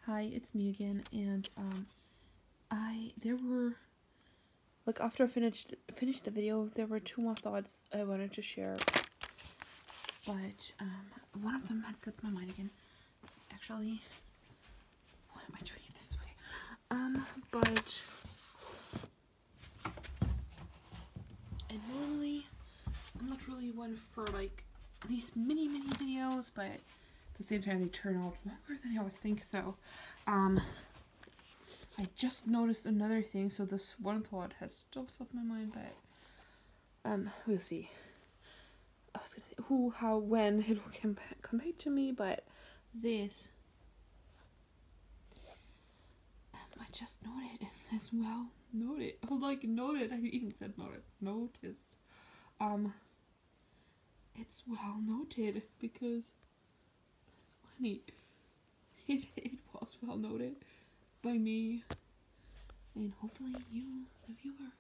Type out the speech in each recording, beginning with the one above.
Hi, it's me again, and there were, like, after I finished the video, there were two more thoughts I wanted to share, but one of them had slipped my mind again. Actually, why am I doing it this way? But and normally I'm not really one for like these mini videos, but at the same time they turn out longer than I always think. So I just noticed another thing, so this one thought has still slipped my mind, but we'll see. I was gonna say who, how, when it will come back to me, but this I just noted. It says well noted. Like noted. I even said noted. Noticed. It's well noted because that's funny. It was well noted by me, and hopefully you, the viewer.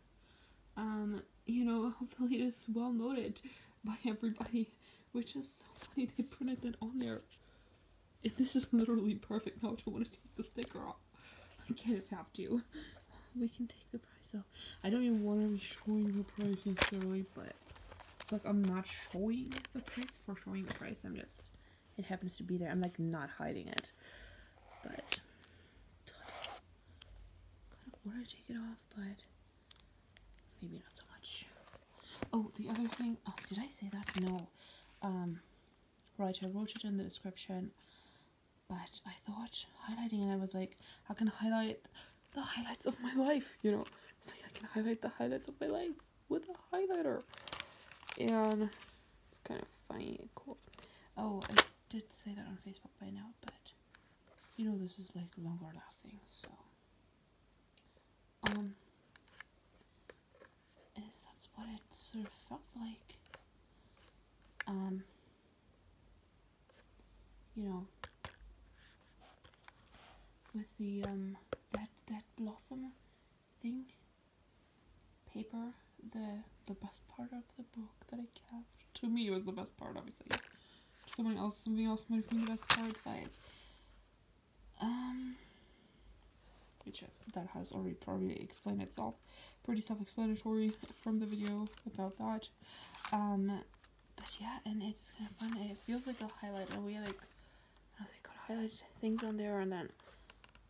You know, hopefully it is well noted by everybody, which is so funny they printed that on there. And this is literally perfect. Now I don't want to take the sticker off. I can't have to. We can take the price off. I don't even want to be showing the price necessarily, but it's like I'm not showing the price for showing the price. I'm just, it happens to be there. I'm like not hiding it, but kind of want to take it off, but maybe not so much. Oh, the other thing. Oh, did I say that? No. Right, I wrote it in the description, but I thought highlighting, and I was like, I can highlight the highlights of my life, you know. It's like I can highlight the highlights of my life with a highlighter, and it's kind of funny and cool. Oh, I did say that on Facebook by now, but you know this is like longer lasting, so that's what it sort of felt like. You know, with the that blossom thing paper, the best part of the book that I kept. To me, it was the best part, obviously. To something else might have been the best part, but which that has already probably explained itself. Pretty self-explanatory from the video about that. But yeah, and it's kind of fun. It feels like a highlight, and we like, I was like, could highlight things on there, and then,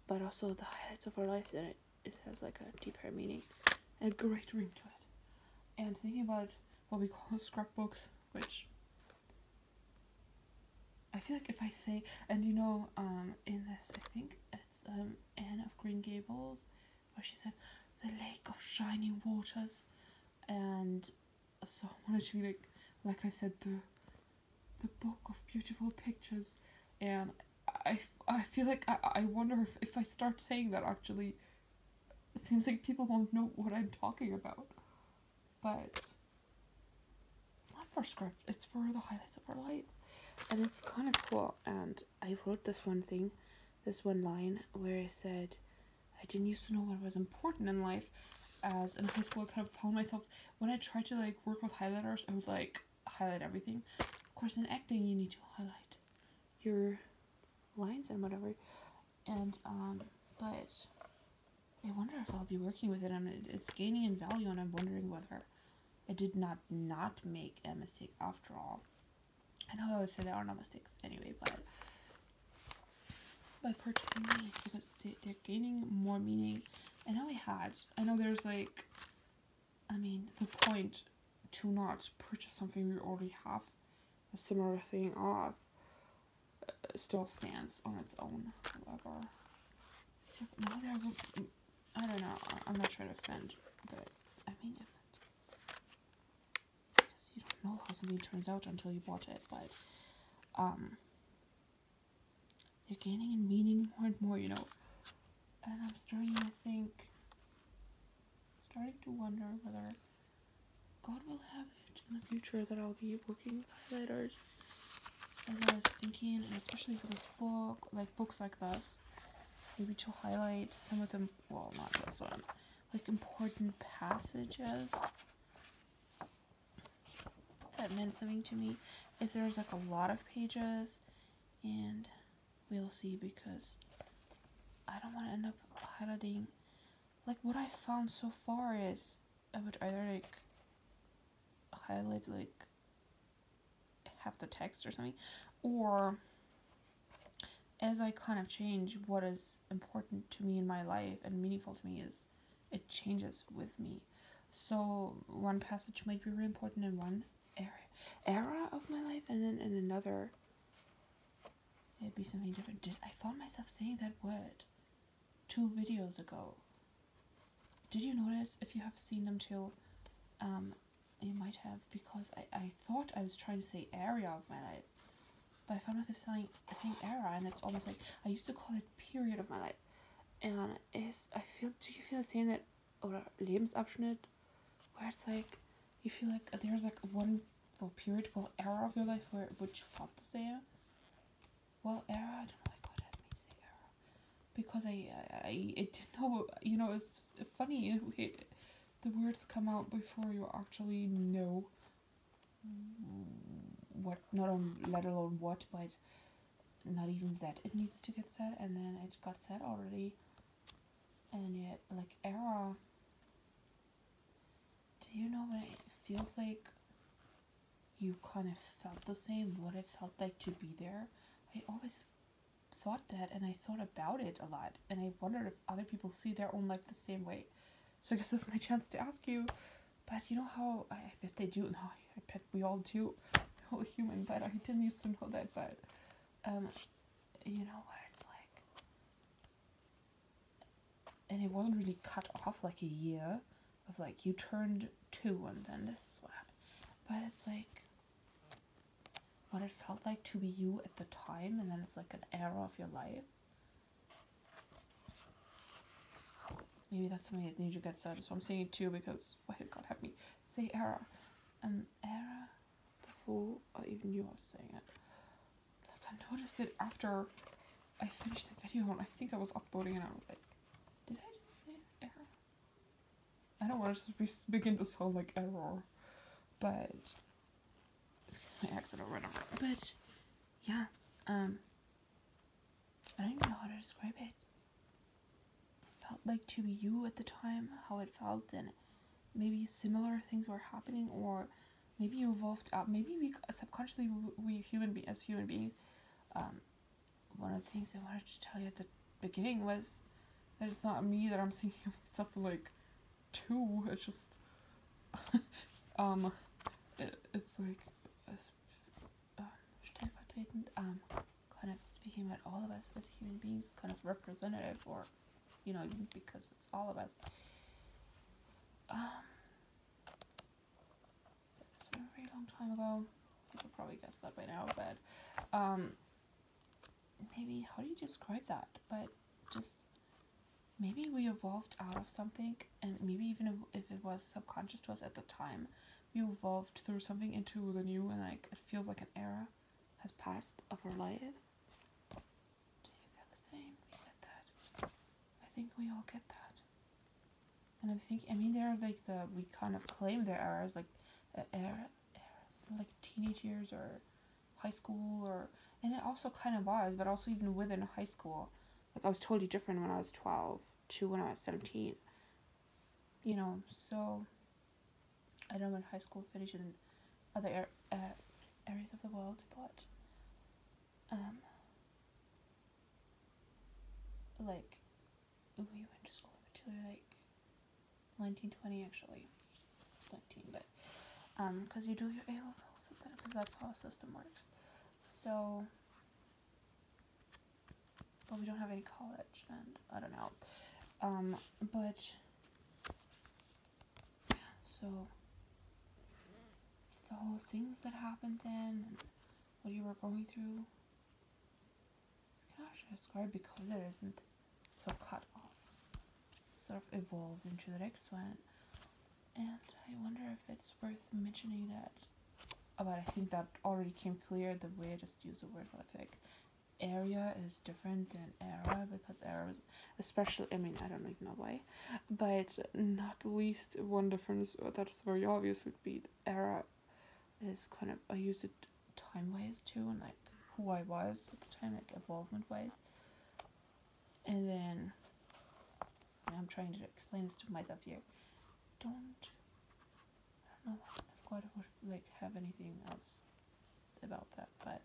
but also the highlights of our lives, and it has like a deeper meaning and a great ring to it. And thinking about what we call scrapbooks, which I feel like if I say, and you know, in this, I think it's Anne of Green Gables, where she said, the lake of shining waters, and so I wanted to be like I said, the book of beautiful pictures, and I feel like I wonder if I start saying that, actually, it seems like people won't know what I'm talking about, but it's not for script, it's for the highlights of our lives, and it's kind of cool. And I wrote this one line where I said, I didn't used to know what was important in life, as in high school I kind of found myself, when I tried to like work with highlighters, I would like highlight everything. Of course in acting you need to highlight your lines and whatever, and but I wonder if I'll be working with it, and it's gaining in value, and I'm wondering whether I did not make a mistake after all. I know I always say there are no mistakes anyway, but by purchasing these, because they're gaining more meaning. I know there's like, I mean, the point to not purchase something we already have a similar thing of still stands on its own, however. So now I don't know, I'm not trying to offend, but I mean, because you don't know how something turns out until you bought it, but you're gaining in meaning more and more, you know. And I'm starting to wonder whether God will have it in the future that I'll be working with highlighters. As I was thinking, and especially for this book, like books like this, maybe to highlight some of them, well, not this one, like important passages that meant something to me. If there's like a lot of pages, and we'll see, because I don't want to end up highlighting. Like, what I found so far is I would either like highlight, like have the text or something, or as I kind of change what is important to me in my life and meaningful to me, is it changes with me. So one passage might be really important in one era of my life, and then in another it'd be something different. I found myself saying that word 2 videos ago. Did you notice? If you have seen them too, you might have, because I thought I was trying to say area of my life, but I found myself saying era, and it's almost like I used to call it period of my life. And do you feel the same, that, or Lebensabschnitt, where it's like, you feel like there's like one period, era of your life where which you felt the same? Well, era, I don't know why God had me say era, because I didn't know, it's funny, the words come out before you actually know what, let alone what, but not even that it needs to get said, and then it got said already. And yet, like, era, do you know when it feels like you kind of felt the same, what it felt like to be there? I always thought that, and I thought about it a lot, and I wondered if other people see their own life the same way. So I guess this is my chance to ask you. But you know how, I bet they do, no, I bet we all do, we're all human, but I didn't used to know that, but you know what it's like, and it wasn't really cut off like a year of like you turned 2 and then this is what happened, but it's like what it felt like to be you at the time, and then it's like an era of your life. Maybe that's something that needs to get said, so I'm saying it too, because why did God have me say era? Era before I even knew I was saying it. Like, I noticed it after I finished the video, and I think I was uploading, and I was like, did I just say error? I don't want to begin to sound like error, but my accent or whatever. But yeah, I don't even know how to describe it. It felt like to be you at the time, how it felt, and maybe similar things were happening, or maybe you evolved out. Maybe we subconsciously, as human beings, one of the things I wanted to tell you at the beginning was that it's not me, that I'm thinking of myself like 2. It's just it's like stellvertretend, kind of speaking about all of us as human beings, kind of representative, or even because it's all of us. It's been a very long time ago. People probably guessed that by now, but maybe, how do you describe that? But just maybe we evolved out of something, and maybe even if it was subconscious to us at the time, we evolved through something into the new, and like it feels like an era has passed of our lives. Do you feel the same? We get that. I think we all get that. And they're like we kind of claim their eras, like eras, like teenage years or high school, and it also kind of was, but also even within high school. Like, I was totally different when I was 12 to when I was 17. So I don't know when high school finished in other areas of the world, but like, we went to school until like 1920, actually. It's 19, but because you do your A levels, because that's how the system works. So, but we don't have any college, and I don't know. But yeah, so the whole things that happened then, and what you were going through, it's kind of hard to describe because it isn't so cut off. Sort of evolve into the next one, and I wonder if it's worth mentioning that. But I think that already came clear the way I just used the word, but I think area is different than era, because era is, especially, I don't even know why, but not least one difference that's very obvious would be the era is kind of, I use it time wise too, and like who I was at the time, like evolvement wise. And then I'm trying to explain this to myself here. I don't know if God would like have anything else about that, but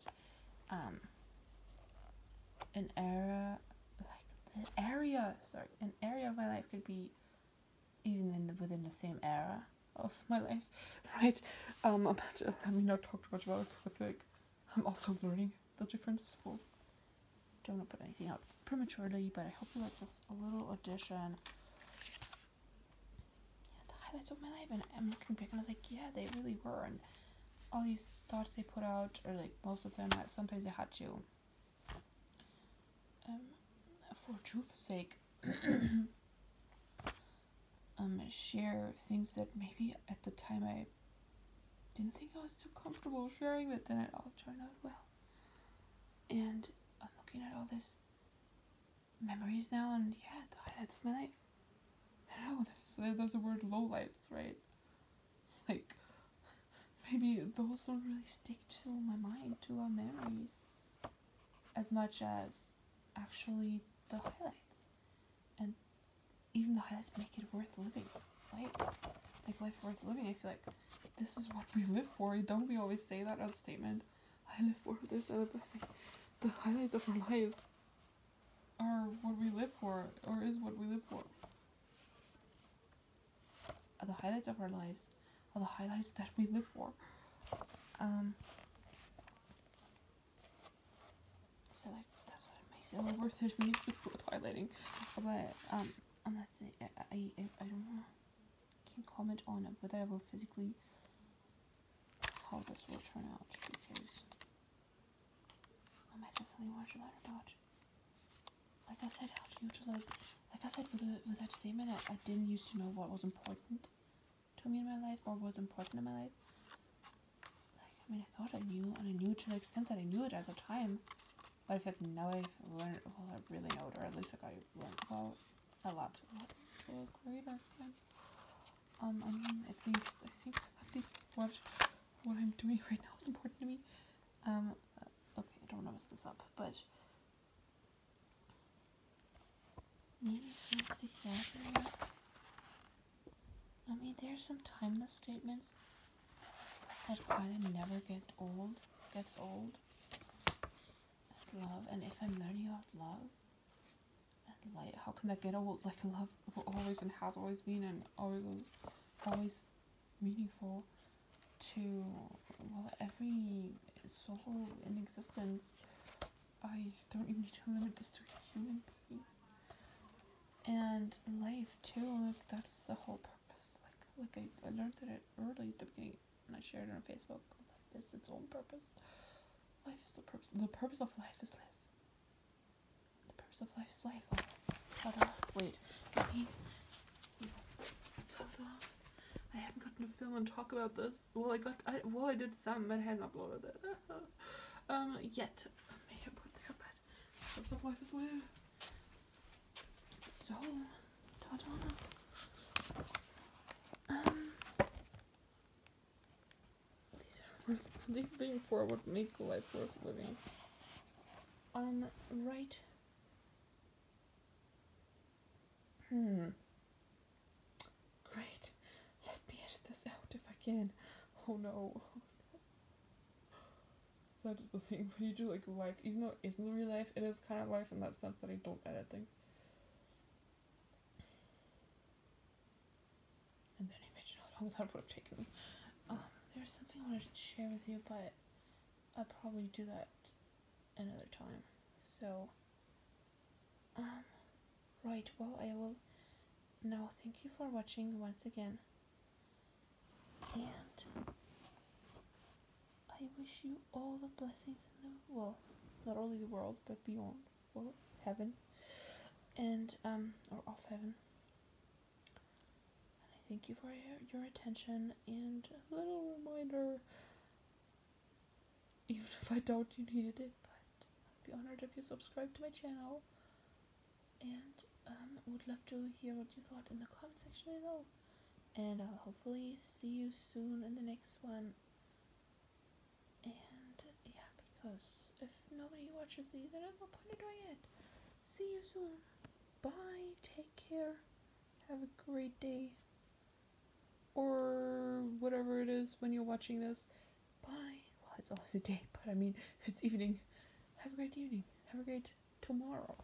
an area of my life could be even within the same era of my life, right? Let me not talk too much about it because I feel like I'm also learning the difference. Well, don't want to put anything out prematurely, but I hope you like just a little addition. Yeah, the highlights of my life, and I'm looking back and I was like, yeah, they really were, and all these thoughts they put out, or like most of them, sometimes I had to, for truth's sake, share things that maybe at the time I didn't think I was too comfortable sharing, but then it all turned out well. And I'm looking at all this memories now, and yeah, the highlights of my life. I don't know, there's the word lowlights, right? It's like, maybe those don't really stick to my mind, to our memories, as much as actually the highlights. And even the highlights make it worth living, right? Like life worth living. I feel like this is what we live for. Don't we always say that as a statement? I live for this other blessing. The highlights of our lives are what we live for, or is what we live for. The highlights of our lives are the highlights that we live for. So like that's what it makes it all worth it. Makes it worth highlighting. But let's say I don't know. Can't comment on it whether I will physically how this will turn out, because I might have something more to learn about. Like I said, how to utilize. Like I said with that statement, I didn't used to know what was important to me in my life, or was important in my life. Like, I mean, I thought I knew, and I knew to the extent that I knew it at the time. But I feel like now I've learned, well, I really know it, or at least like I learned about a lot to a greater extent. I mean, at least I think what I'm doing right now is important to me. Okay, I don't want to mess this up, but maybe some stick that in there. I mean, there's some timeless statements that kind of never gets old. Love, and if I'm learning about love and light, how can that get old? Like, love will always and has always been and always meaningful to, well, every soul in existence. I don't even need to limit this to a human being. And life too, like that's the whole purpose. Like I learned that early at the beginning, and I shared it on Facebook. Life is its own purpose. Life is the purpose. The purpose of life is live. The purpose of life is life. Oh, ta-da. Wait, let me. Ta-da. I haven't gotten to film and talk about this. Well, I did some, but I hadn't uploaded it. Yet. Make it put there, but the purpose of life is live. So, ta-da. These are worth living for. What make life worth living? Right. Great. Let me edit this out if I can. Oh no. That is the thing. When you do like life, even though it isn't real life, it is kind of life in that sense that I don't edit things. And then imagine how long that would have taken me. There's something I wanted to share with you, but I'll probably do that another time. So, right, well, I will now thank you for watching once again. And I wish you all the blessings in the, well, not only the world, but beyond, well, heaven, and, or off heaven. And I thank you for your attention, and a little reminder, even if I doubt you needed it, but I'd be honored if you subscribe to my channel, and, would love to hear what you thought in the comment section below. And I'll hopefully see you soon in the next one. And yeah, because if nobody watches these, then there's no point in doing it. See you soon. bye, take care, have a great day, or whatever it is when you're watching this. Bye. Well, it's always a day, but I mean, if it's evening, have a great evening, have a great tomorrow.